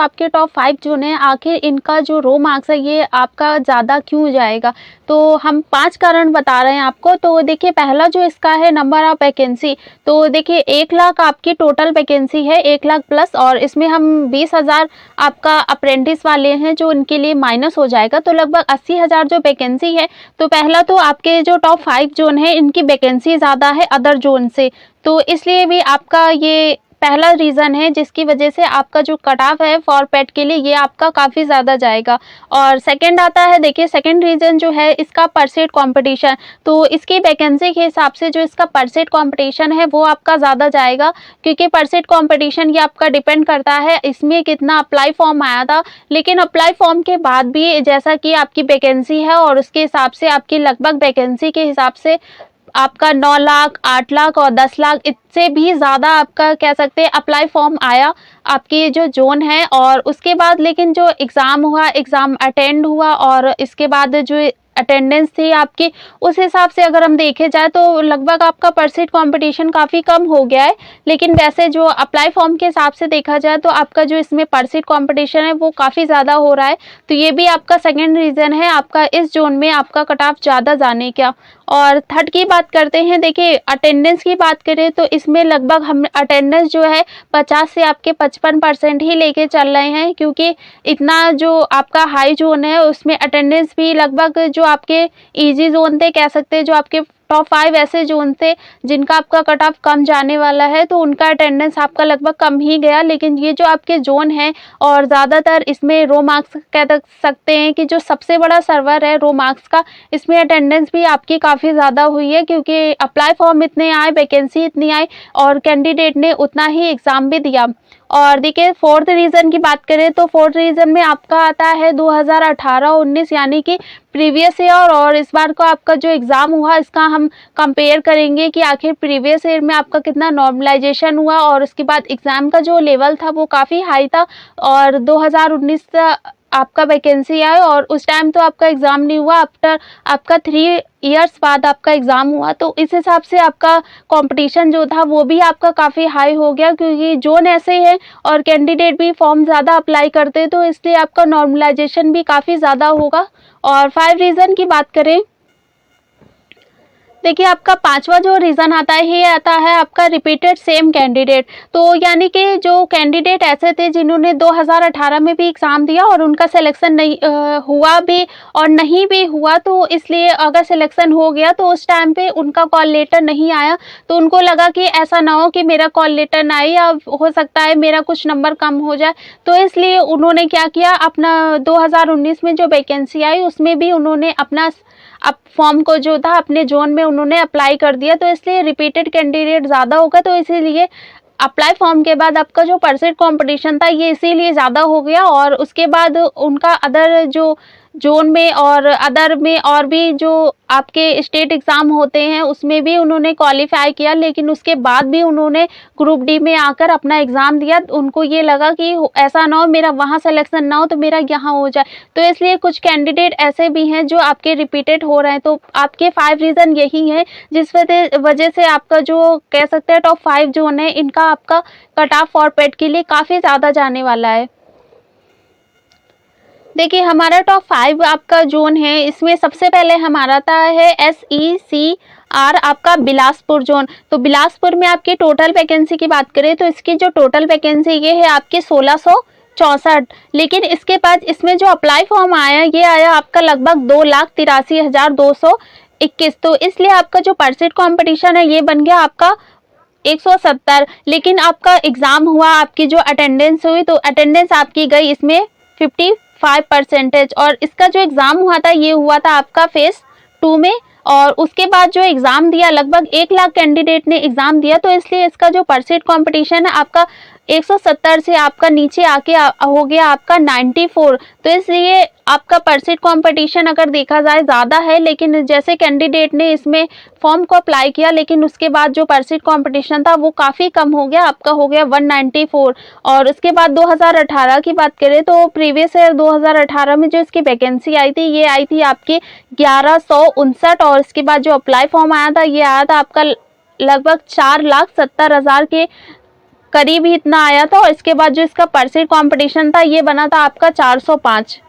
आपके top 5 zone है, आखिर इनका जो रो मार्क्स है ये आपका ज़्यादा क्यों जाएगा? तो हम 5 कारण बता रहे हैं आपको। तो देखिए, पहला जो इसका है नंबर ऑफ वैकेंसी। तो देखिए 1 लाख आपकी टोटल वैकेंसी है, 1 लाख प्लस, और इसमें हम 20,000 आपका अप्रेंटिस वाले हैं जो उनके लिए माइनस हो जाएगा, तो लगभग 80,000 जो वैकेंसी है। तो पहला तो आपके जो टॉप 5 जोन है इनकी वैकेंसी ज़्यादा है अदर जोन से, तो इसलिए भी आपका ये पहला रीज़न है जिसकी वजह से आपका जो कट ऑफ है फॉर पेट के लिए ये आपका काफ़ी ज़्यादा जाएगा। और सेकंड आता है, देखिए सेकंड रीज़न जो है इसका परसेंट कंपटीशन। तो इसकी वैकेंसी के हिसाब से जो इसका परसेंट कंपटीशन है वो आपका ज़्यादा जाएगा, क्योंकि परसेंट कंपटीशन ये आपका डिपेंड करता है इसमें कितना अप्लाई फॉर्म आया था। लेकिन अप्लाई फॉर्म के बाद भी जैसा कि आपकी वैकेंसी है और उसके हिसाब से आपकी लगभग वैकेंसी के हिसाब से आपका 9 लाख, 8 लाख और 10 लाख इससे भी ज़्यादा आपका कह सकते हैं अप्लाई फॉर्म आया आपकी जो जोन है। और उसके बाद लेकिन जो एग्ज़ाम हुआ, एग्ज़ाम अटेंड हुआ और इसके बाद जो अटेंडेंस थी आपकी, उस हिसाब से अगर हम देखे जाए तो लगभग आपका परसेंट कंपटीशन काफ़ी कम हो गया है। लेकिन वैसे जो अप्लाई फॉर्म के हिसाब से देखा जाए तो आपका जो इसमें परसेंट कंपटीशन है वो काफ़ी ज़्यादा हो रहा है। तो ये भी आपका सेकंड रीज़न है आपका इस जोन में आपका कट ऑफ ज़्यादा जाने का। और थर्ड की बात करते हैं, देखिए अटेंडेंस की बात करें तो इसमें लगभग हम अटेंडेंस जो है 50 से आपके 55% ही लेके चल रहे हैं, क्योंकि इतना जो आपका हाई जोन है उसमें अटेंडेंस भी लगभग जो आपके इजी जोन थे कह सकते हैं, जो आपके टॉप 5 ऐसे जोन थे जिनका आपका कट ऑफ कम जाने वाला है, तो उनका अटेंडेंस आपका लगभग कम ही गया। लेकिन ये जो आपके जोन है और ज़्यादातर इसमें रो मार्क्स कह सकते हैं कि जो सबसे बड़ा सर्वर है रो मार्क्स का, इसमें अटेंडेंस भी आपकी काफ़ी ज़्यादा हुई है, क्योंकि अप्लाई फॉर्म इतने आए, वैकेंसी इतनी आई और कैंडिडेट ने उतना ही एग्ज़ाम भी दिया। और देखिए फोर्थ रीज़न की बात करें तो फोर्थ रीज़न में आपका आता है 2018-19 यानी कि प्रीवियस ईयर और इस बार का आपका जो एग्ज़ाम हुआ इसका हम कंपेयर करेंगे कि आखिर प्रीवियस ईयर में आपका कितना नॉर्मलाइजेशन हुआ और उसके बाद एग्ज़ाम का जो लेवल था वो काफ़ी हाई था। और 2019 आपका वैकेंसी आए और उस टाइम तो आपका एग्ज़ाम नहीं हुआ, आफ्टर आपका 3 ईयर्स बाद आपका एग्ज़ाम हुआ, तो इस हिसाब से आपका कंपटीशन जो था वो भी आपका काफ़ी हाई हो गया, क्योंकि जोन ऐसे है और कैंडिडेट भी फॉर्म ज़्यादा अप्लाई करते, तो इसलिए आपका नॉर्मलाइजेशन भी काफ़ी ज़्यादा होगा। और 5 रीज़न की बात करें, देखिए आपका 5वां जो रीज़न आता है ये आता है आपका रिपीटेड सेम कैंडिडेट। तो यानी कि जो कैंडिडेट ऐसे थे जिन्होंने 2018 में भी एग्ज़ाम दिया और उनका सिलेक्शन नहीं हुआ भी और नहीं भी हुआ, तो इसलिए अगर सिलेक्शन हो गया तो उस टाइम पे उनका कॉल लेटर नहीं आया, तो उनको लगा कि ऐसा ना हो कि मेरा कॉल लेटर ना आए या हो सकता है मेरा कुछ नंबर कम हो जाए, तो इसलिए उन्होंने क्या किया, अपना 2019 में जो वैकेंसी आई उसमें भी उन्होंने अपना अब फॉर्म को जो था अपने जोन में उन्होंने अप्लाई कर दिया, तो इसलिए रिपीटेड कैंडिडेट ज़्यादा होगा, तो इसीलिए अप्लाई फॉर्म के बाद आपका जो परसेंट कंपटीशन था ये इसीलिए ज़्यादा हो गया। और उसके बाद उनका अदर जो जोन में और अदर में और भी जो आपके स्टेट एग्ज़ाम होते हैं उसमें भी उन्होंने क्वालिफाई किया, लेकिन उसके बाद भी उन्होंने ग्रुप डी में आकर अपना एग्ज़ाम दिया। उनको ये लगा कि ऐसा ना हो मेरा वहाँ सिलेक्शन ना हो तो मेरा यहाँ हो जाए, तो इसलिए कुछ कैंडिडेट ऐसे भी हैं जो आपके रिपीटेड हो रहे हैं। तो आपके 5 रीज़न यही हैं जिस वजह से आपका जो कह सकते हैं टॉप 5 जोन है इनका आपका कट ऑफ फॉर पेट के लिए काफ़ी ज़्यादा जाने वाला है। देखिए हमारा टॉप 5 आपका जोन है, इसमें सबसे पहले हमारा आता है SECR आपका बिलासपुर जोन। तो बिलासपुर में आपकी टोटल वैकेंसी की बात करें तो इसकी जो टोटल वैकेंसी ये है आपकी 1664, लेकिन इसके बाद इसमें जो अप्लाई फॉर्म आया ये आया आपका लगभग 2,83,221। तो इसलिए आपका जो परसेंट कंपटीशन है ये बन गया आपका 170, लेकिन आपका एग्ज़ाम हुआ, आपकी जो अटेंडेंस हुई तो अटेंडेंस आपकी गई इसमें 55%। और इसका जो एग्ज़ाम हुआ था ये हुआ था आपका फेज़ 2 में, और उसके बाद जो एग्ज़ाम दिया लगभग 1 लाख कैंडिडेट ने एग्ज़ाम दिया, तो इसलिए इसका जो परसेंट कंपटीशन है आपका 170 से आपका नीचे आके हो गया आपका 94। तो इसलिए आपका परसेंट कंपटीशन अगर देखा जाए ज़्यादा है, लेकिन जैसे कैंडिडेट ने इसमें फॉर्म को अप्लाई किया लेकिन उसके बाद जो परसेंट कंपटीशन था वो काफ़ी कम हो गया, आपका हो गया 194। और उसके बाद 2018 की बात करें तो प्रीवियस ईयर 2018 में जो इसकी वैकेंसी आई थी ये आई थी आपकी 1159, और इसके बाद जो अप्लाई फॉर्म आया था ये आया था आपका लगभग 4,70,000 के करीब ही इतना आया था और इसके बाद जो इसका परसेंट कंपटीशन था ये बना था आपका 405।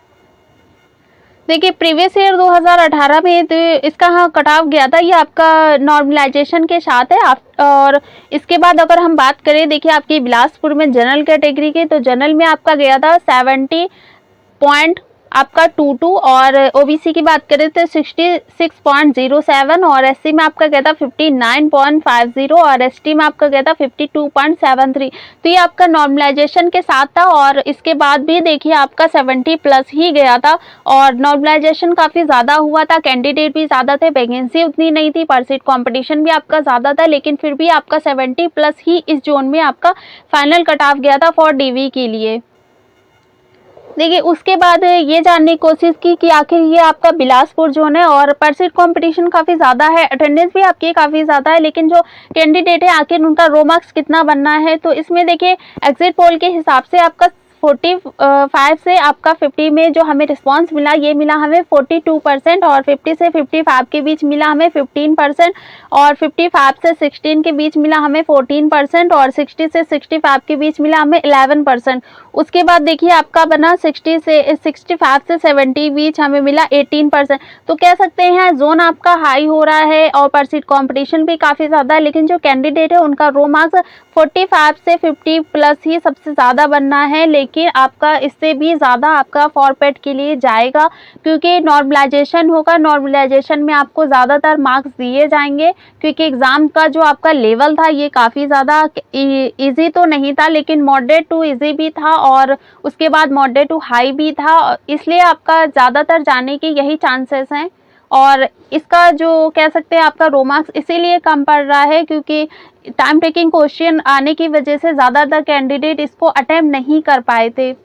देखिए प्रीवियस ईयर 2018 में तो इसका हाँ कट ऑफ गया था, ये आपका नॉर्मलाइजेशन के साथ है। और इसके बाद अगर हम बात करें देखिए आपकी बिलासपुर में जनरल कैटेगरी की, तो जनरल में आपका गया था 70 पॉइंट आपका 22 और ओबीसी की बात करें तो 66.07 और एससी में आपका गया था 59.50 और एसटी में आपका गया था 52.73। तो ये आपका नॉर्मलाइजेशन के साथ था और इसके बाद भी देखिए आपका 70 प्लस ही गया था और नॉर्मलाइजेशन काफ़ी ज़्यादा हुआ था, कैंडिडेट भी ज़्यादा थे, वैकेंसी उतनी नहीं थी, परसेंट कॉम्पिटिशन भी आपका ज़्यादा था, लेकिन फिर भी आपका 70 प्लस ही इस जोन में आपका फाइनल कट ऑफ गया था फॉर डीवी के लिए। देखिए उसके बाद ये जानने की कोशिश की कि आखिर ये आपका बिलासपुर जोन है और परसेंट कंपटीशन काफ़ी ज़्यादा है, अटेंडेंस भी आपकी काफ़ी ज़्यादा है, लेकिन जो कैंडिडेट है आखिर उनका रो मार्क्स कितना बनना है। तो इसमें देखिए एग्जिट पोल के हिसाब से आपका 45 से आपका 50 में जो हमें रिस्पांस मिला ये मिला हमें 42% और 50 से 55 के बीच मिला हमें 15% और 55 से 16 के बीच मिला हमें 14% और 60 से 65 के बीच मिला हमें 11%। उसके बाद देखिए आपका बना 65 से 70 बीच हमें मिला 18%। तो कह सकते हैं जोन आपका हाई हो रहा है और परसेंट कंपटीशन भी काफ़ी ज़्यादा है, लेकिन जो कैंडिडेट है उनका रो मार्क्स 45 से 50 प्लस ही सबसे ज़्यादा बनना है, लेकिन आपका इससे भी ज़्यादा आपका फॉरपेट के लिए जाएगा क्योंकि नॉर्मलाइजेशन होगा। नॉर्मलाइजेशन में आपको ज़्यादातर मार्क्स दिए जाएंगे क्योंकि एग्ज़ाम का जो आपका लेवल था ये काफ़ी ज़्यादा इजी तो नहीं था, लेकिन मॉडरेट टू इजी भी था और उसके बाद मॉडरेट टू हाई भी था, इसलिए आपका ज़्यादातर जाने के यही चांसेस हैं। और इसका जो कह सकते हैं आपका रो मार्क्स इसीलिए कम पड़ रहा है क्योंकि टाइम टेकिंग क्वेश्चन आने की वजह से ज़्यादातर कैंडिडेट इसको अटेम्प्ट नहीं कर पाए थे।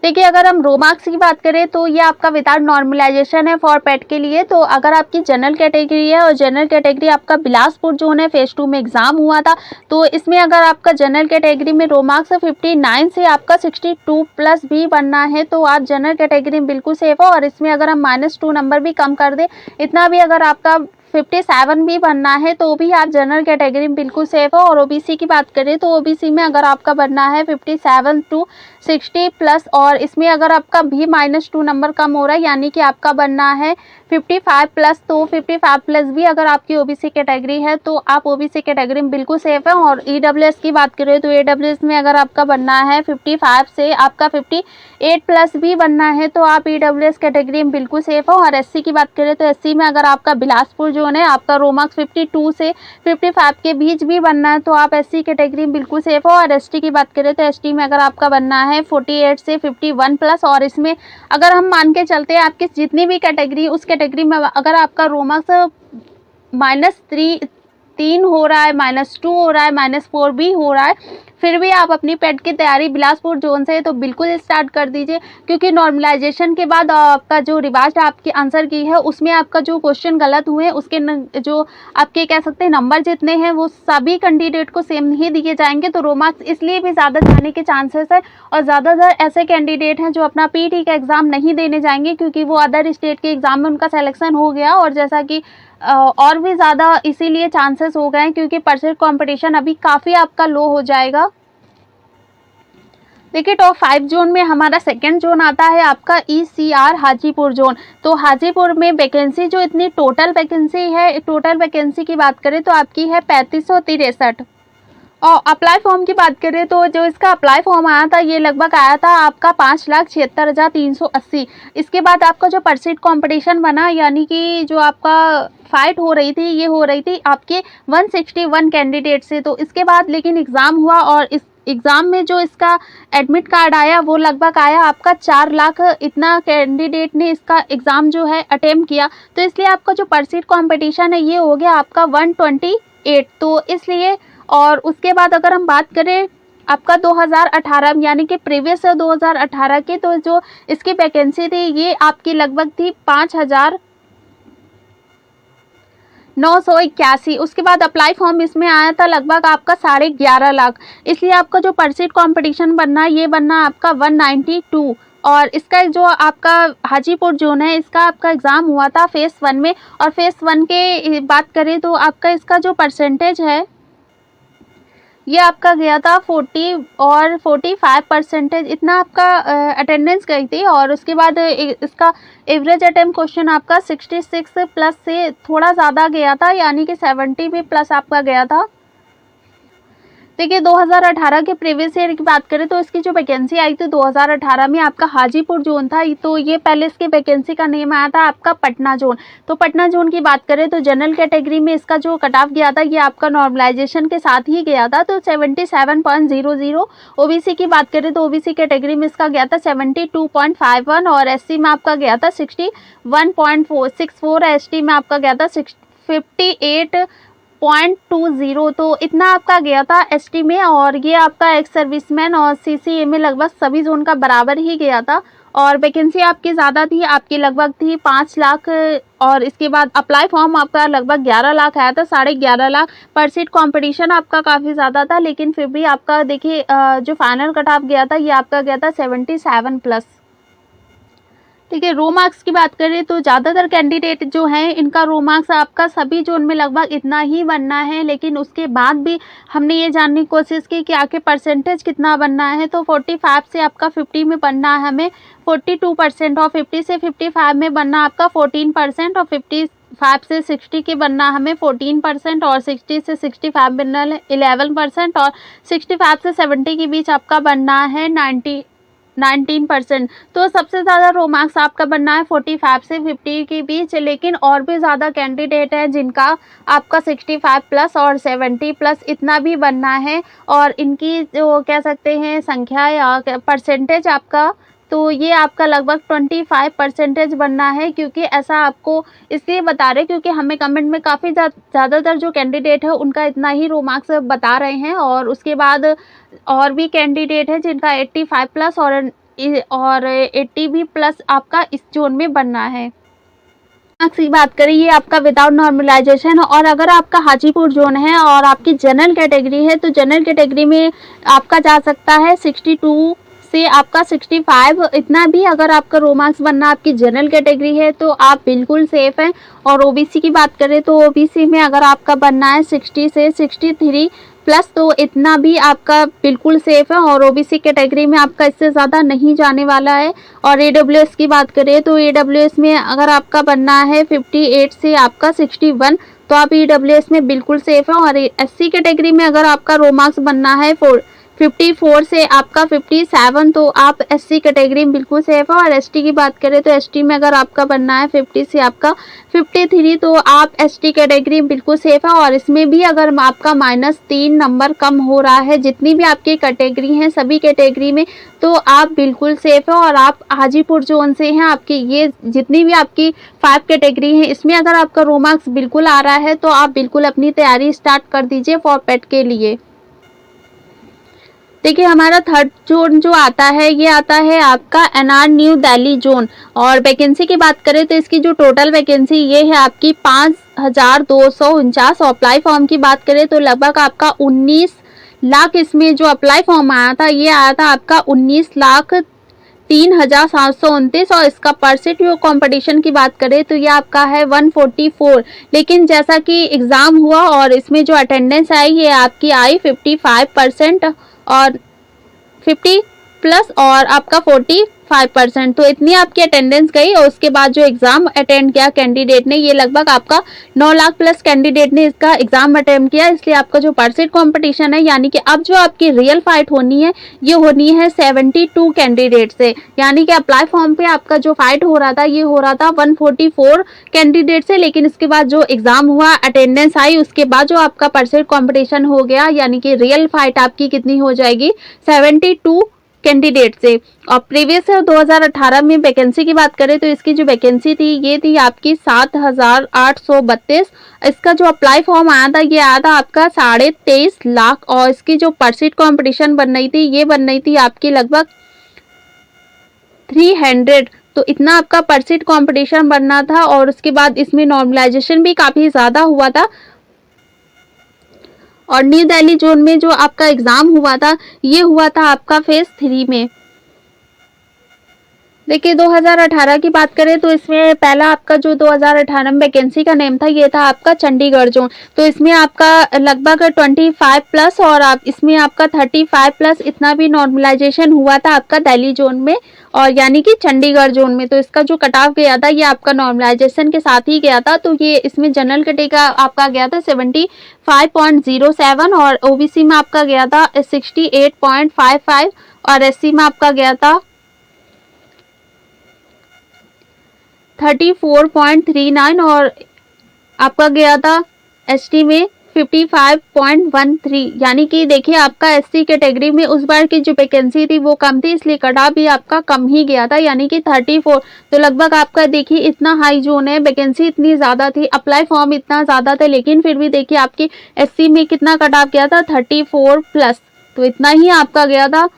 देखिए अगर हम रो मार्क्स की बात करें तो ये आपका विदाउट नॉर्मलाइजेशन है फॉर पेट के लिए। तो अगर आपकी जनरल कैटेगरी है और जनरल कैटेगरी आपका बिलासपुर जोन है, फेज 2 में एग्जाम हुआ था, तो इसमें अगर आपका जनरल कैटेगरी में रो मार्क्स 59 से आपका 62 प्लस भी बनना है तो आप जनरल कैटेगरी में बिल्कुल सेफ हो। और इसमें अगर हम -2 नंबर भी कम कर दें, इतना भी अगर आपका 57 भी बनना है तो भी आप जनरल कैटेगरी में बिल्कुल सेफ हो। और ओबीसी की बात करें तो ओबीसी में अगर आपका बनना है 57 टू 60 प्लस और इसमें अगर आपका भी -2 नंबर कम हो रहा है यानी कि आपका बनना है 55 प्लस, तो 55 प्लस भी अगर आपकी ओबीसी कैटेगरी है तो आप ओबीसी कैटेगरी में बिल्कुल सेफ है। और ईडब्ल्यूएस की बात करें तो ईडब्ल्यूएस में अगर आपका बनना है 55 से आपका 58 प्लस भी बनना है तो आप ईडब्ल्यूएस कैटेगरी में बिल्कुल सेफ हो। और एससी की बात करें तो एससी में अगर आपका बिलासपुर जोन है, आपका रो मार्क्स 52 से 55 के बीच भी बनना है तो आप एससी कैटेगरी में बिल्कुल सेफ हो। और एसटी की बात करें तो एसटी में अगर आपका बनना है 48 से 51 प्लस और इसमें अगर हम मान के चलते हैं आपकी जितनी भी कैटेगरी उस कैटेगरी में अगर आपका रो मार्क्स -3 हो रहा है, -2 हो रहा है, -4 भी हो रहा है, फिर भी आप अपनी पेट की तैयारी बिलासपुर जोन से तो बिल्कुल स्टार्ट कर दीजिए क्योंकि नॉर्मलाइजेशन के बाद आपका जो रिवाइज्ड आपकी आंसर की है उसमें आपका जो क्वेश्चन गलत हुए उसके जो आपके कह सकते हैं नंबर जितने हैं वो सभी कैंडिडेट को सेम नहीं दिए जाएंगे। तो रो मार्क्स इसलिए भी ज़्यादा जाने के चांसेस है और ज़्यादातर ऐसे कैंडिडेट हैं जो अपना पीटी का एग्ज़ाम नहीं देने जाएंगे क्योंकि वो अदर स्टेट के एग्ज़ाम में उनका सिलेक्शन हो गया और जैसा कि और भी ज़्यादा इसीलिए चांसेस हो गए हैं क्योंकि परसेंट कंपटीशन अभी काफ़ी आपका लो हो जाएगा। देखिए टॉप 5 जोन में हमारा सेकंड जोन आता है आपका ईसीआर हाजीपुर जोन। तो हाजीपुर में वैकेंसी जो इतनी टोटल वैकेंसी की बात करें तो आपकी है 3563। और अप्लाई फॉर्म की बात करें तो जो इसका अप्लाई फॉर्म आया था ये लगभग आया था आपका 5,76,380। इसके बाद आपका जो परसेंट कंपटीशन बना यानी कि जो आपका फाइट हो रही थी ये हो रही थी आपके 161 कैंडिडेट से। तो इसके बाद लेकिन एग्ज़ाम हुआ और इस एग्ज़ाम में जो इसका एडमिट कार्ड आया वो लगभग आया आपका 4 लाख, इतना कैंडिडेट ने इसका एग्ज़ाम जो है अटेम्प्ट किया। तो इसलिए आपका जो परसेंट कंपटीशन है ये हो गया आपका 128। तो इसलिए और उसके बाद अगर हम बात करें आपका 2018 यानी कि प्रीवियस 2018 की, तो जो इसकी वैकेंसी थी ये आपकी लगभग थी 5,981। उसके बाद अप्लाई फॉर्म इसमें आया था लगभग आपका 11.5 लाख। इसलिए आपका जो परसेंट कंपटीशन बनना ये बनना आपका 192। और इसका जो आपका हाजीपुर जोन है इसका आपका एग्ज़ाम हुआ था फेज़ 1 में और फेज़ 1 के बात करें तो आपका इसका जो परसेंटेज है ये आपका गया था 40 और 45% इतना आपका अटेंडेंस गई थी। और उसके बाद इसका एवरेज अटेम्प्ट क्वेश्चन आपका 66 प्लस से थोड़ा ज़्यादा गया था, यानी कि 70 भी प्लस आपका गया था। देखिए 2018 के प्रीवियस ईयर की बात करें तो इसकी जो वैकेंसी आई थी 2018 में आपका हाजीपुर जोन था। तो ये पहले इसकी वैकेंसी का नेम आया था आपका पटना जोन। तो पटना जोन की बात करें तो जनरल कैटेगरी में इसका जो कट ऑफ गया था ये आपका नॉर्मलाइजेशन के साथ ही गया था, तो 77.00। ओबीसी की बात करें तो ओबीसी कैटेगरी में इसका गया था 72.51 और एससी में आपका गया था 61.64, एसटी में आपका गया था 58.20। तो इतना आपका गया था एसटी में। और ये आपका एक्स सर्विसमैन और सीसीए में लगभग सभी जोन का बराबर ही गया था। और वैकेंसी आपकी ज़्यादा थी, आपकी लगभग थी 5 लाख। और इसके बाद अप्लाई फॉर्म आपका लगभग 11 लाख आया था, 11.5 लाख पर सीट। कॉम्पिटिशन आपका काफ़ी ज़्यादा था, लेकिन फिर भी आपका देखिए जो फाइनल कट ऑफ गया था ये आपका गया था 77 प्लस। ठीक है, रो मार्क्स की बात करें तो ज़्यादातर कैंडिडेट जो हैं इनका रो मार्क्स आपका सभी जोन में लगभग इतना ही बनना है, लेकिन उसके बाद भी हमने ये जानने की कोशिश की कि आखिर परसेंटेज कितना बनना है। तो 45 से आपका 50 में बनना है हमें 42%, और 50 से 55 में बनना आपका 14%, और 55 से 60 के बनना हमें 14%, और 60 से 65 बनना 11%, और 65 से 70 के बीच आपका बनना है 19%। तो सबसे ज़्यादा रो मार्क्स आपका बनना है 45 से 50 के बीच, लेकिन और भी ज़्यादा कैंडिडेट हैं जिनका आपका 65 प्लस और 70 प्लस इतना भी बनना है। और इनकी जो कह सकते हैं संख्या या परसेंटेज आपका, तो ये आपका लगभग 25% बनना है। क्योंकि ऐसा आपको इसलिए बता रहे क्योंकि हमें कमेंट में काफ़ी ज़्यादातर जो कैंडिडेट है उनका इतना ही रो मार्क्स बता रहे हैं। और उसके बाद और भी कैंडिडेट है जिनका 85 प्लस और 80 भी प्लस आपका इस जोन में बनना है। मार्क्स की बात करें ये आपका विदाउट नॉर्मलाइजेशन। और अगर आपका हाजीपुर जोन है और आपकी जनरल कैटेगरी है तो जनरल कैटेगरी में आपका जा सकता है 62 से आपका 65। इतना भी अगर आपका रो मार्क्स बनना आपकी जनरल कैटेगरी है तो आप बिल्कुल सेफ हैं। और ओबीसी की बात करें तो ओबीसी में अगर आपका बनना है 60 से 63 प्लस, तो इतना भी आपका बिल्कुल सेफ है। और ओबीसी कैटेगरी में आपका इससे ज़्यादा नहीं जाने वाला है। और ईडब्ल्यूएस की बात करें तो ईडब्ल्यूएस में अगर आपका बनना है 58 से आपका 61, तो आप ईडब्ल्यूएस में बिल्कुल सेफ है। और एससी कैटेगरी में अगर आपका रो मार्क्स बनना है 54 से आपका 57, तो आप एससी कैटेगरी में बिल्कुल सेफ है। और एसटी की बात करें तो एसटी में अगर आपका बनना है 50 से आपका 53, तो आप एसटी कैटेगरी में बिल्कुल सेफ है। और इसमें भी अगर आपका -3 नंबर कम हो रहा है जितनी भी आपकी कैटेगरी हैं सभी कैटेगरी में, तो आप बिल्कुल सेफ है। और आप हाजीपुर जोन से हैं, आपकी ये जितनी भी आपकी 5 कैटेगरी हैं इसमें अगर आपका रो मार्क्स बिल्कुल आ रहा है तो आप बिल्कुल अपनी तैयारी स्टार्ट कर दीजिए फॉर पेट के लिए। देखिए हमारा थर्ड जोन जो आता है ये आता है आपका एनआर न्यू दिल्ली जोन। और वैकेंसी की बात करें तो इसकी जो टोटल वैकेंसी ये है आपकी 5249। और अप्लाई फॉर्म की बात करें तो लगभग आपका 19 लाख इसमें जो अप्लाई फॉर्म आया था ये आया था आपका 19,03,729। और इसका परसेंट जो कंपटीशन की बात करें तो ये आपका है 144। लेकिन जैसा कि एग्ज़ाम हुआ और इसमें जो अटेंडेंस आई ये आपकी आई 55% और 50 प्लस और आपका 45%। तो इतनी आपकी अटेंडेंस गई। और उसके बाद जो एग्ज़ाम अटेंड किया कैंडिडेट ने ये लगभग आपका 9 लाख प्लस कैंडिडेट ने इसका एग्ज़ाम अटेम्प्ट किया। इसलिए आपका जो परसेंट कंपटीशन है यानी कि अब जो आपकी रियल फाइट होनी है ये होनी है 72 कैंडिडेट से। यानी कि अप्लाई फॉर्म पे आपका जो फाइट हो रहा था ये हो रहा था 144 कैंडिडेट से, लेकिन इसके बाद जो एग्ज़ाम हुआ अटेंडेंस आई उसके बाद जो आपका परसेंट कॉम्पिटिशन हो गया यानी कि रियल फाइट आपकी कितनी हो जाएगी 72 कैंडिडेट से। और प्रीवियस 2018 में वैकेंसी की बात करें तो इसकी जो वैकेंसी थी ये थी आपकी 7,832। इसका जो अप्लाई फॉर्म आया था ये आया था आपका 23.5 लाख। और इसकी जो परसेंट कंपटीशन बन रही थी ये बन रही थी आपकी लगभग 300। तो इतना आपका परसेंट कंपटीशन बनना था। और उसके बाद इसमें नॉर्मलाइजेशन भी काफ़ी ज़्यादा हुआ था। और न्यू दिल्ली जोन में जो आपका एग्ज़ाम हुआ था ये हुआ था आपका फेज़ 3 में। देखिए 2018 की बात करें तो इसमें पहला आपका जो 2018 में वैकेंसी का नेम था ये था आपका चंडीगढ़ जोन। तो इसमें आपका लगभग 25 प्लस और आप इसमें आपका 35 प्लस इतना भी नॉर्मलाइजेशन हुआ था आपका दिल्ली जोन में और यानी कि चंडीगढ़ जोन में। तो इसका जो कट ऑफ गया था ये आपका नॉर्मलाइजेशन के साथ ही गया था। तो ये इसमें जनरल कैटेगरी का आपका गया था 75.07 और ओबीसी में आपका गया था 68.55 और एससी में आपका गया था 34.39 और आपका गया था एसटी में 55.13। यानी कि देखिए आपका एससी कैटेगरी में उस बार की जो वैकेंसी थी वो कम थी, इसलिए कट ऑफ भी आपका कम ही गया था यानी कि 34। तो लगभग आपका देखिए इतना हाई जोन है, वैकेंसी इतनी ज़्यादा थी, अप्लाई फॉर्म इतना ज़्यादा था, लेकिन फिर भी देखिए आपकी एससी में कितना कट ऑफ गया था 34 प्लस। तो इतना ही आपका गया था।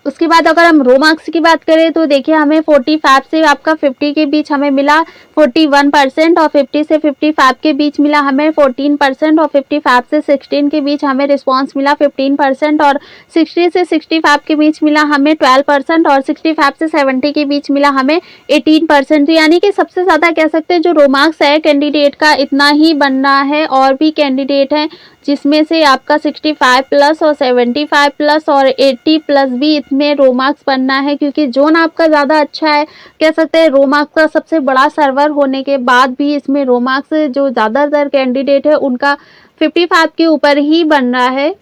उसके बाद अगर हम रो मार्क्स की बात करें तो देखिए हमें 45 से आपका 50 के बीच हमें मिला 41% और 50 से 55 के बीच मिला हमें 14% और 55 से 16 के बीच हमें रिस्पांस मिला 15% और 60 से 65 के बीच मिला हमें 12% और 65 से 70 के बीच मिला हमें 18%। तो यानी कि सबसे ज़्यादा कह सकते हैं जो रो मार्क्स है कैंडिडेट का इतना ही बनना है। और भी कैंडिडेट हैं जिसमें से आपका 65 प्लस और 75 प्लस और 80 प्लस भी इसमें रो मार्क्स बनना है, क्योंकि जोन आपका ज़्यादा अच्छा है, कह सकते हैं रो मार्क्स का सबसे बड़ा सर्वर होने के बाद भी इसमें रो मार्क्स जो ज़्यादातर कैंडिडेट है उनका 55 के ऊपर ही बन रहा है।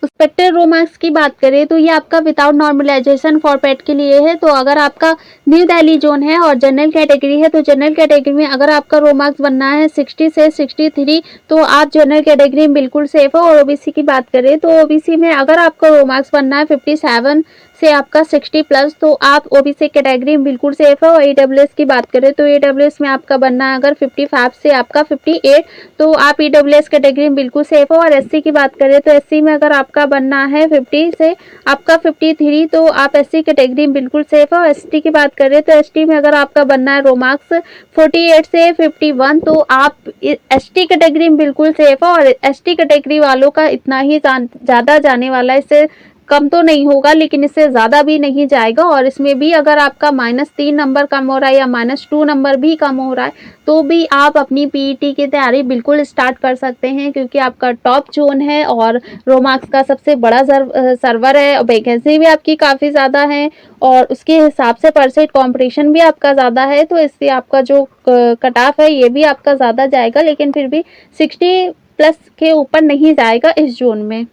एक्सपेक्टेड रो मार्क्स की बात करें तो ये आपका विदाउट नॉर्मलाइजेशन फॉर पेट के लिए है। तो अगर आपका न्यू दिल्ली जोन है और जनरल कैटेगरी है तो जनरल कैटेगरी में अगर आपका रो मार्क्स बनना है 60 से 63 तो आप जनरल कैटेगरी में बिल्कुल सेफ हो। और ओबीसी की बात करें तो ओबीसी में अगर आपका रो मार्क्स बनना है 57 से आपका 60 प्लस तो आप ओबीसी कैटेगरी में बिल्कुल सेफ हो। और ईडब्ल्यूएस की बात करें तो ईडब्ल्यूएस में आपका बनना है अगर 55 से आपका 58 तो आप ईडब्ल्यूएस कैटेगरी में बिल्कुल सेफ हो। और एससी की बात करें तो एससी में अगर आपका बनना है 50 से आपका 53 तो आप एससी कैटेगरी में बिल्कुल सेफ हो। एसटी की बात करें तो एसटी में अगर आपका बनना है रो मार्क्स 48 से 51 तो आप एसटी कैटेगरी में बिल्कुल सेफ हो। और एसटी कैटेगरी वालों का इतना ही ज़्यादा जाने वाला है, इससे कम तो नहीं होगा लेकिन इससे ज़्यादा भी नहीं जाएगा। और इसमें भी अगर आपका -3 नंबर कम हो रहा है या -2 नंबर भी कम हो रहा है तो भी आप अपनी पीईटी की तैयारी बिल्कुल स्टार्ट कर सकते हैं, क्योंकि आपका टॉप जोन है और रो मार्क्स का सबसे बड़ा सर्वर है। वैकेंसी भी आपकी काफ़ी ज़्यादा है और उसके हिसाब से परसेंट कॉम्पिटिशन भी आपका ज़्यादा है, तो इससे आपका जो कट ऑफ है ये भी आपका ज़्यादा जाएगा, लेकिन फिर भी 60 प्लस के ऊपर नहीं जाएगा इस जोन में।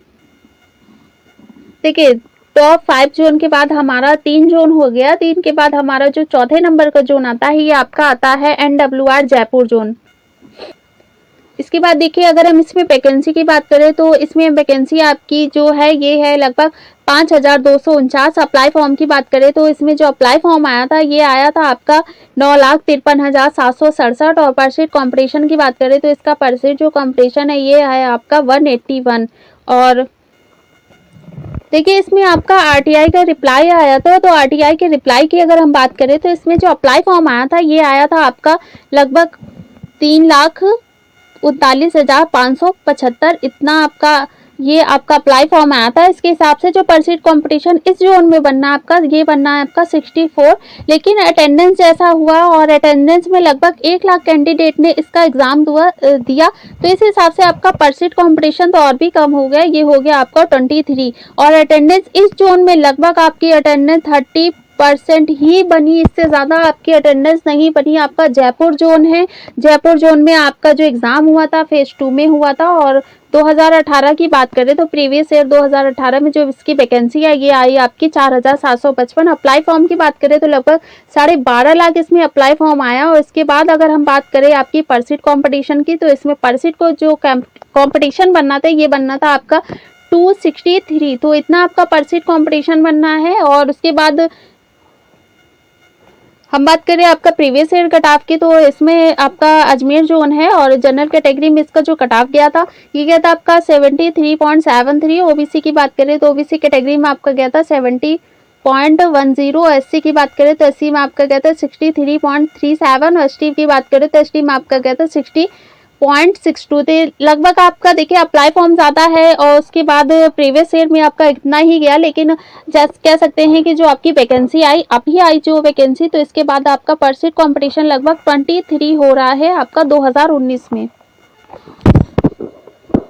देखिए टॉप 5 जोन के बाद हमारा 3 जोन हो गया। 3 के बाद हमारा जो चौथे नंबर का जोन आता है ये आपका आता है NWR जयपुर जोन। इसके बाद देखिए अगर हम इसमें वैकेंसी की बात करें तो इसमें वैकेंसी आपकी जो है ये है लगभग 5249। अप्लाई फॉर्म की बात करें तो इसमें जो अप्लाई फॉर्म आया था ये आया था आपका 9,53,767। और परसेंट कॉम्पिटिशन की बात करें तो इसका परसेंट जो कॉम्पिटिशन है ये है आपका 181। और देखिए इसमें आपका आरटीआई का रिप्लाई आया था। तो आरटीआई के रिप्लाई की अगर हम बात करें तो इसमें जो अप्लाई फॉर्म आया था ये आया था आपका लगभग 3,39,575 इतना आपका ये आपका अप्लाई फॉर्म आया था। इसके हिसाब से जो परसेंट कंपटीशन इस जोन में बनना है आपका ये बनना है आपका 64। लेकिन अटेंडेंस जैसा हुआ और अटेंडेंस में लगभग 1 लाख कैंडिडेट ने इसका एग्जाम दिया तो इस हिसाब से आपका परसेंट कंपटीशन तो और भी कम हो गया, ये हो गया आपका 23। और अटेंडेंस इस जोन में लगभग आपकी अटेंडेंस 30% ही बनी, इससे ज़्यादा आपकी अटेंडेंस नहीं बनी। आपका जयपुर जोन है, जयपुर जोन में आपका जो एग्ज़ाम हुआ था फेज़ 2 में हुआ था। और 2018 की बात करें तो प्रीवियस ईयर 2018 में जो इसकी वैकेंसी है ये आई आपकी 4,755। अप्लाई फॉर्म की बात करें तो लगभग 12.5 लाख इसमें अप्लाई फॉर्म आया। और इसके बाद अगर हम बात करें आपकी परसेंट कॉम्पिटिशन की तो इसमें परसेंट को जो कॉम्पिटिशन बनना था ये बनना था आपका 263। तो इतना आपका परसेंट कॉम्पिटिशन बनना है। और उसके बाद हम बात करें आपका प्रीवियस ईयर कट ऑफ की तो इसमें आपका अजमेर जोन है और जनरल कैटेगरी में इसका जो कट ऑफ गया था ये गया था आपका 73.73। ओबीसी की बात करें तो ओबीसी कैटेगरी में आपका गया था 70.10। एससी की बात करें तो एससी में आपका गया था 63.37। और एसटी की बात करें तो एसटी में आपका गया था 0.62 थे। लगभग आपका देखिए अप्लाई फॉर्म ज़्यादा है और उसके बाद प्रीवियस ईयर में आपका इतना ही गया, लेकिन जैसे कह सकते हैं कि जो आपकी वैकेंसी आई, अभी आई जो वैकेंसी, तो इसके बाद आपका पर सीट कॉम्पिटिशन लगभग 23 हो रहा है आपका 2019 में।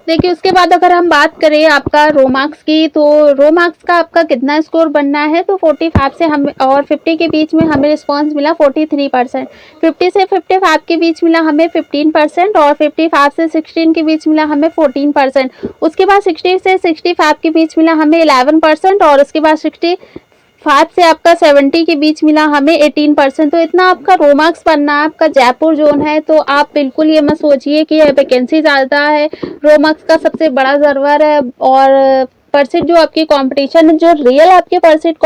देखिए उसके बाद अगर हम बात करें आपका रो मार्क्स की, तो रो मार्क्स का आपका कितना स्कोर बनना है, तो 45 से हम और 50 के बीच में हमें रिस्पांस मिला 43%, 50 से 55 के बीच मिला हमें 15% और 55 से 16 के बीच मिला हमें 14%। उसके बाद 60 से 65 के बीच मिला हमें 11% और उसके बाद 65 से आपका 70 के बीच मिला हमें 18%। तो इतना आपका रो मार्क्स बनना है आपका जयपुर जोन है। तो आप बिल्कुल ये मत सोचिए कि वैकेंसी ज़्यादा है, रो मार्क्स का सबसे बड़ा सर्वर है और परसेंट जो आपकी कंपटीशन है, जो रियल आपके परसेंट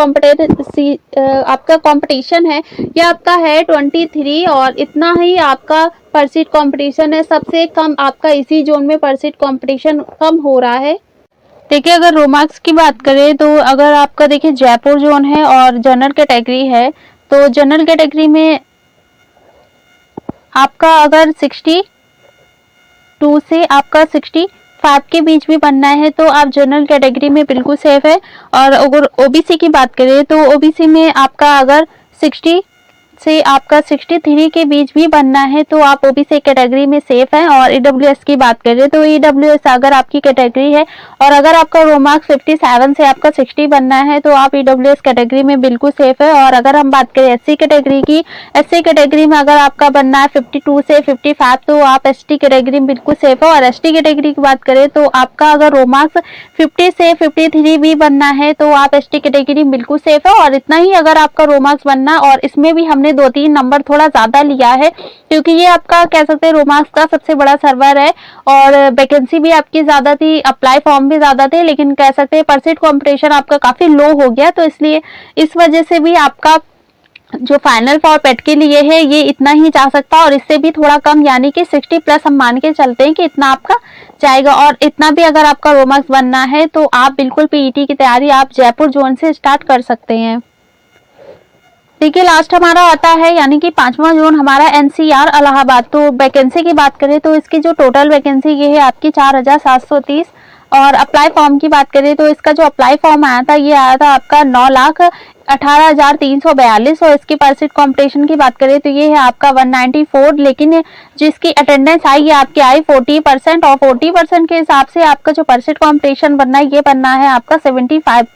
आपका कंपटीशन है, ये आपका है 23 और इतना ही आपका परसेंट कंपटीशन है। सबसे कम आपका इसी जोन में परसेंट कंपटीशन कम हो रहा है। देखिए अगर रो मार्क्स की बात करें, तो अगर आपका देखिए जयपुर जोन है और जनरल कैटेगरी है, तो जनरल कैटेगरी में आपका अगर 62 से आपका 65 के बीच भी बनना है, तो आप जनरल कैटेगरी में बिल्कुल सेफ है। और अगर ओबीसी की बात करें, तो ओबीसी में आपका अगर 60 से आपका 63 के बीच भी बनना है, तो आप ओबीसी कैटेगरी में सेफ है। और ईडब्ल्यूएस की बात करें, तो ईडब्ल्यूएस अगर आपकी कैटेगरी है और अगर आपका रो मार्क्स 57 से आपका 60 बनना है, तो आप ईडब्ल्यूएस कैटेगरी में बिल्कुल सेफ है। और अगर हम बात करें एससी कैटेगरी की, एससी कैटेगरी में अगर आपका बनना है 52 से 55, तो आप एसटी कैटेगरी में बिल्कुल सेफ है। और एसटी कैटेगरी की बात करें, तो आपका अगर रो मार्क्स 50 से 53 भी बनना है, तो आप एसटी कैटेगरी में बिल्कुल सेफ है। और इतना ही अगर आपका रो मार्क्स बनना, और इसमें भी हमने 2-3 नंबर थोड़ा ज्यादा लिया है, क्योंकि ये आपका कह सकते हैं रो मार्क्स का सबसे बड़ा सर्वर है और वैकेंसी भी आपकी ज्यादा थी, अप्लाई फॉर्म भी ज्यादा थे, लेकिन कह सकते हैं परसेंट कंपटीशन आपका काफी लो हो गया। तो इसलिए इस वजह से भी आपका जो फाइनल फॉर पेट के लिए है, ये इतना ही जा सकता है और इससे भी थोड़ा कम, यानी कि 60+ हम मान के चलते हैं कि इतना आपका जाएगा। और इतना भी अगर आपका रो मार्क्स बनना है, तो आप बिल्कुल पीईटी की तैयारी आप जयपुर जोन से स्टार्ट कर सकते हैं। देखिए लास्ट हमारा आता है, यानी कि 5वां जोन हमारा एनसीआर इलाहाबाद। तो वैकेंसी की बात करें, तो इसकी जो टोटल वैकेंसी ये है आपकी 4730। और अप्लाई फॉर्म की बात करें, तो इसका जो अप्लाई फॉर्म आया था, ये आया था आपका 9,18,342। और इसकी परसेंट कॉम्पिटिशन की बात करें, तो ये है आपका 194, लेकिन जिसकी अटेंडेंस आई, ये आपकी आई 40%। और 40% के हिसाब से आपका जो परसेंट कॉम्पिटिशन बनना है, ये बनना है आपका 75,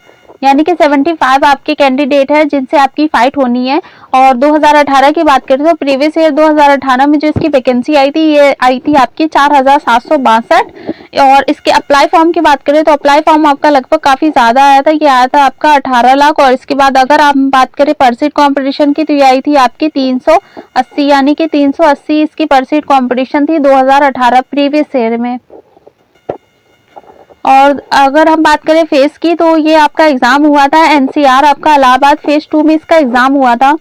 यानी कि 75 आपके कैंडिडेट है जिनसे आपकी फाइट होनी है। और 2018 की बात करें, तो प्रीवियस ईयर 2018 में जो इसकी वैकेंसी आई थी, ये आई थी आपकी 4762। और इसके अप्लाई फॉर्म की बात करें, तो अप्लाई फॉर्म आपका लगभग काफी ज्यादा आया था, ये आया था आपका 18 लाख। और इसके बाद अगर हम बात करें परसेंट कॉम्पिटिशन की, तो ये आई थी आपकी 380, यानी कि 380 इसकी परसेंट कॉम्पिटिशन थी 2018 प्रीवियस ईयर में। और अगर हम बात करें फेज की, तो ये आपका एग्जाम हुआ था एनसीआर आपका इलाहाबाद, फेज 2 में इसका एग्जाम हुआ था।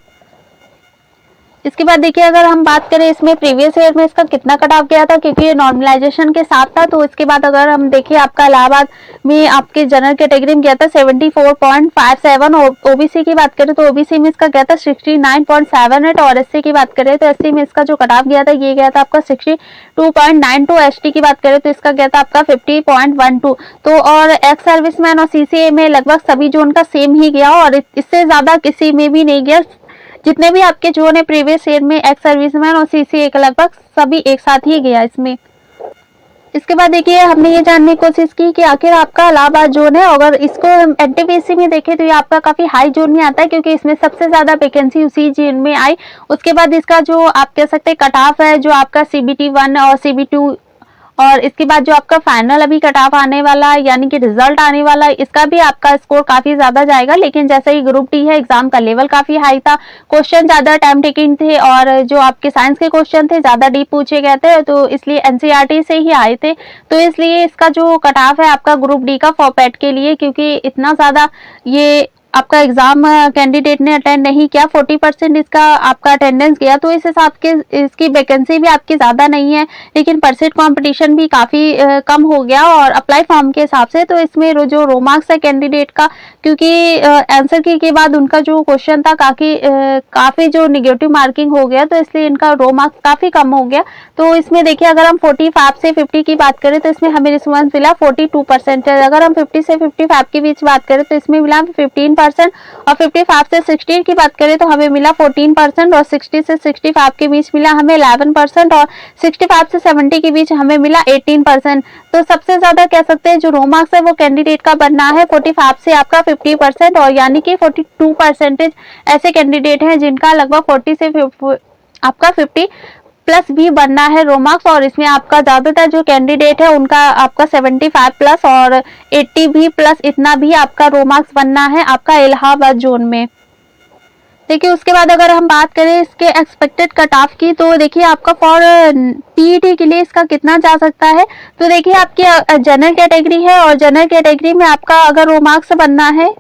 इसके बाद देखिए अगर हम बात करें इसमें प्रीवियस ईयर में इसका कितना कट ऑफ गया था, क्योंकि ये नॉर्मलाइजेशन के साथ था। तो इसके बाद अगर हम देखिए आपका इलाहाबाद में आपके जनरल कैटेगरी में गया था 74.57। और ओबीसी की बात करें, तो ओबीसी में इसका गया था 69.78। और एससी की बात करें, तो एससी में इसका जो कट ऑफ गया था, ये गया था आपका 62.92। एसटी की बात करें, तो इसका गया था आपका 50.12। तो और एक्स सर्विसमैन और सीसीए में लगभग सभी जोन का सेम ही गया और इससे ज्यादा किसी में भी नहीं गया। जितने भी आपके जोन है प्रीवियस ईयर में, एक्स सर्विसमैन और सीसीए का लगभग सभी एक साथ ही गया इसमें। इसके बाद देखिए हमने ये जानने की कोशिश की कि आखिर आपका इलाहाबाद जोन है, अगर इसको एनटीपीसी में देखें, तो ये आपका काफी हाई जोन में आता है, क्योंकि इसमें सबसे ज्यादा वैकेंसी उसी जोन में आई। उसके बाद इसका जो आप कह सकते हैं कट ऑफ है, जो आपका CBT 1 और CB2, और इसके बाद जो आपका फाइनल अभी कट ऑफ आने वाला है, यानी कि रिजल्ट आने वाला है, इसका भी आपका स्कोर काफी ज्यादा जाएगा। लेकिन जैसे ही ग्रुप डी है, एग्जाम का लेवल काफी हाई था, क्वेश्चन ज्यादा टाइम टेकिंग थे और जो आपके साइंस के क्वेश्चन थे ज्यादा डीप पूछे गए थे, तो इसलिए एनसीईआरटी से ही आए थे। तो इसलिए इसका जो कट ऑफ है आपका ग्रुप डी का फॉरपेट के लिए, क्योंकि इतना ज्यादा ये आपका एग्जाम कैंडिडेट ने अटेंड नहीं किया, 40% इसका आपका अटेंडेंस गया, तो इस हिसाब के इसकी वैकेंसी भी आपकी ज़्यादा नहीं है, लेकिन परसेंट कंपटीशन भी काफ़ी कम हो गया और अप्लाई फॉर्म के हिसाब से। तो इसमें जो रो मार्क्स है कैंडिडेट का, क्योंकि आंसर की के बाद उनका जो क्वेश्चन था काफ़ी जो निगेटिव मार्किंग हो गया, तो इसलिए इनका रो मार्क्स काफ़ी कम हो गया। तो इसमें देखिए अगर हम 45 से 50 की बात करें तो इसमें हमें रिस्पॉन्स मिला 42%। अगर हम 50 से 55 के बीच बात करें तो इसमें मिला 15%, और 55 से 60 की बात करें तो हमें मिला 14%, और 60 से 65 के बीच मिला हमें 11%, और 65 से 70 के बीच हमें मिला 18%। तो सबसे ज्यादा कह सकते हैं जो रो मार्क्स है वो कैंडिडेट का बनना है 45 से आपका 50%, और यानी कि 42% ऐसे कैंडिडेट हैं जिनका लगभग 40 से आपका 50 प्लस भी बनना है रो मार्क्स। और इसमें आपका ज़्यादातर जो कैंडिडेट है उनका आपका 75 प्लस और 80 भी प्लस इतना भी आपका रो मार्क्स बनना है आपका इलाहाबाद जोन में। देखिए उसके बाद अगर हम बात करें इसके एक्सपेक्टेड कट ऑफ की, तो देखिए आपका फॉर पीईटी के लिए इसका कितना जा सकता है। तो देखिए आपकी जनरल कैटेगरी है, और जनरल कैटेगरी में आपका अगर रो मार्क्स बनना है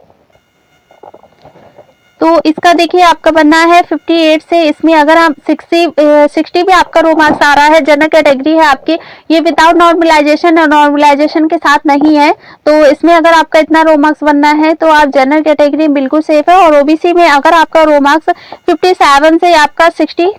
तो इसका देखिए आपका बनना है 58 से, इसमें अगर आप 60 भी आपका रो मार्क्स आ रहा है, जनरल कैटेगरी है आपकी, ये विदाउट नॉर्मलाइजेशन और नॉर्मलाइजेशन के साथ नहीं है, तो इसमें अगर आपका इतना रो मार्क्स बनना है तो आप जनरल कैटेगरी बिल्कुल सेफ है। और ओबीसी में अगर आपका रो मार्क्स 57 से आपका 60,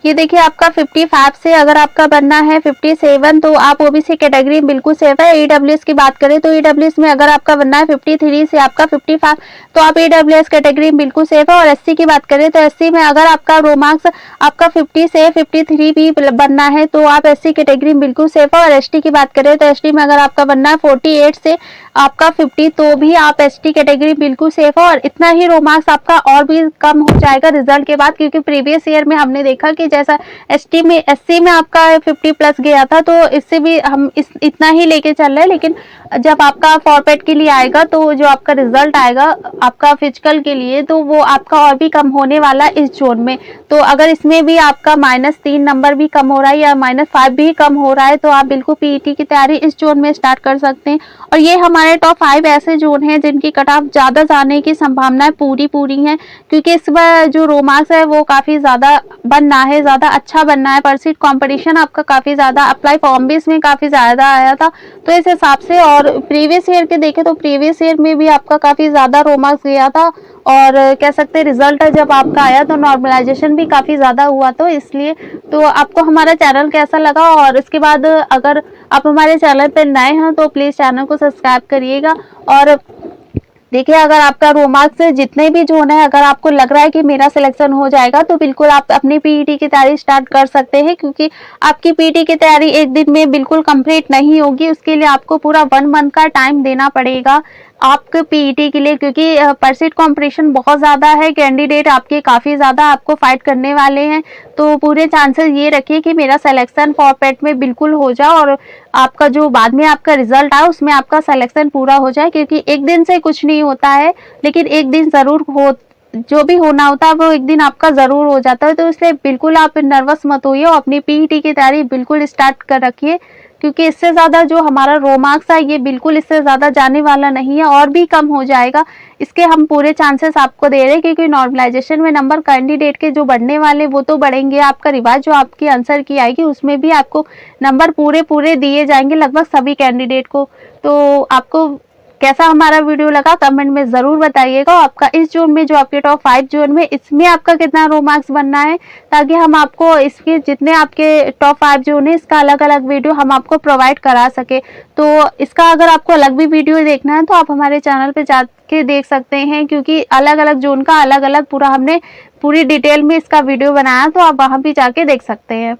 ये देखिए आपका 55 से अगर आपका बनना है 57, तो आप ओबीसी कैटेगरी में बिल्कुल सेफ है। ईडब्ल्यूएस की बात करें तो ईडब्ल्यूएस में अगर आपका बनना है 53 से आपका 55, तो आप ईडब्ल्यूएस कैटेगरी में बिल्कुल सेफ है। और एससी की बात करें तो एससी में अगर आपका रो मार्क्स आपका 50 से 53 भी बनना है तो आप एससी कैटेगरी में बिल्कुल सेफ है। और एसटी की बात करें तो एसटी में अगर आपका बनना है 48 से आपका 50, तो भी आप एसटी कैटेगरी बिल्कुल सेफ है। और इतना ही रो मार्क्स आपका और भी कम हो जाएगा रिजल्ट के बाद, क्योंकि प्रीवियस ईयर में हमने देखा कि जैसा एससी में आपका 50 प्लस गया था, तो इससे भी हम इतना ही लेके चल रहे हैं। लेकिन जब आपका फॉरपेट के लिए आएगा तो जो आपका रिजल्ट आएगा आपका फिजिकल के लिए, तो वो आपका और भी कम होने वाला इस जोन में। तो अगर इसमें भी आपका -3 नंबर भी कम हो रहा है या -5 भी कम हो रहा है, तो आप बिल्कुल पीईटी की तैयारी इस जोन में स्टार्ट कर सकते हैं। और ये हमारे टॉप 5 ऐसे जोन हैं जिनकी कट ऑफ ज़्यादा जाने की संभावनाएं पूरी हैं, क्योंकि इस बार जो रो मार्क्स है वो काफ़ी ज़्यादा बनना है, ज़्यादा अच्छा बनना है। परसीट कंपटीशन आपका काफ़ी ज़्यादा, अप्लाई फॉर्म भी इसमें काफ़ी ज़्यादा आया था, तो इस हिसाब से। और प्रीवियस ईयर के देखें तो प्रीवियस ईयर में भी आपका काफ़ी ज़्यादा रो मार्क्स गया था, और कह सकते हैं रिजल्ट जब आपका आया तो नॉर्मलाइजेशन भी काफ़ी ज़्यादा हुआ, तो इसलिए। तो आपको हमारा चैनल कैसा लगा, और इसके बाद अगर आप हमारे चैनल पर नए हैं तो प्लीज़ चैनल को सब्सक्राइब करिएगा। और देखिए अगर आपका रो मार्क्स से जितने भी जोन है, अगर आपको लग रहा है कि मेरा सिलेक्शन हो जाएगा, तो बिल्कुल आप अपनी पीईटी की तैयारी स्टार्ट कर सकते हैं, क्योंकि आपकी पीईटी की तैयारी एक दिन में बिल्कुल कंप्लीट नहीं होगी। उसके लिए आपको पूरा 1 मंथ का टाइम देना पड़ेगा आपके पीईटी के लिए, क्योंकि परसीट कंपटीशन बहुत ज़्यादा है, कैंडिडेट आपके काफ़ी ज़्यादा आपको फाइट करने वाले हैं। तो पूरे चांसेस ये रखिए कि मेरा सिलेक्शन फॉरपेट में बिल्कुल हो जाए, और आपका जो बाद में आपका रिजल्ट आए उसमें आपका सिलेक्शन पूरा हो जाए, क्योंकि एक दिन से कुछ नहीं होता है, लेकिन एक दिन ज़रूर जो भी होना होता है वो एक दिन आपका ज़रूर हो जाता है। तो इसलिए बिल्कुल आप नर्वस मत होइए और अपनी पीईटी की तैयारी बिल्कुल स्टार्ट कर रखिए, क्योंकि इससे ज़्यादा जो हमारा रो मार्क्स है ये बिल्कुल इससे ज़्यादा जाने वाला नहीं है, और भी कम हो जाएगा। इसके हम पूरे चांसेस आपको दे रहे हैं, क्योंकि नॉर्मलाइजेशन में नंबर कैंडिडेट के जो बढ़ने वाले वो तो बढ़ेंगे, आपका रिवाइज जो आपकी आंसर की आएगी उसमें भी आपको नंबर पूरे दिए जाएंगे लगभग सभी कैंडिडेट को। तो आपको कैसा हमारा वीडियो लगा कमेंट में ज़रूर बताइएगा। आपका इस जोन में जो आपके टॉप 5 जोन में, इसमें आपका कितना रो मार्क्स बनना है, ताकि हम आपको इसके जितने आपके टॉप 5 जोन है इसका अलग अलग वीडियो हम आपको प्रोवाइड करा सके। तो इसका अगर आपको अलग भी वीडियो देखना है तो आप हमारे चैनल पे जाके देख सकते हैं, क्योंकि अलग अलग जोन का अलग अलग पूरा हमने पूरी डिटेल में इसका वीडियो बनाया, तो आप वहाँ भी जाके देख सकते हैं।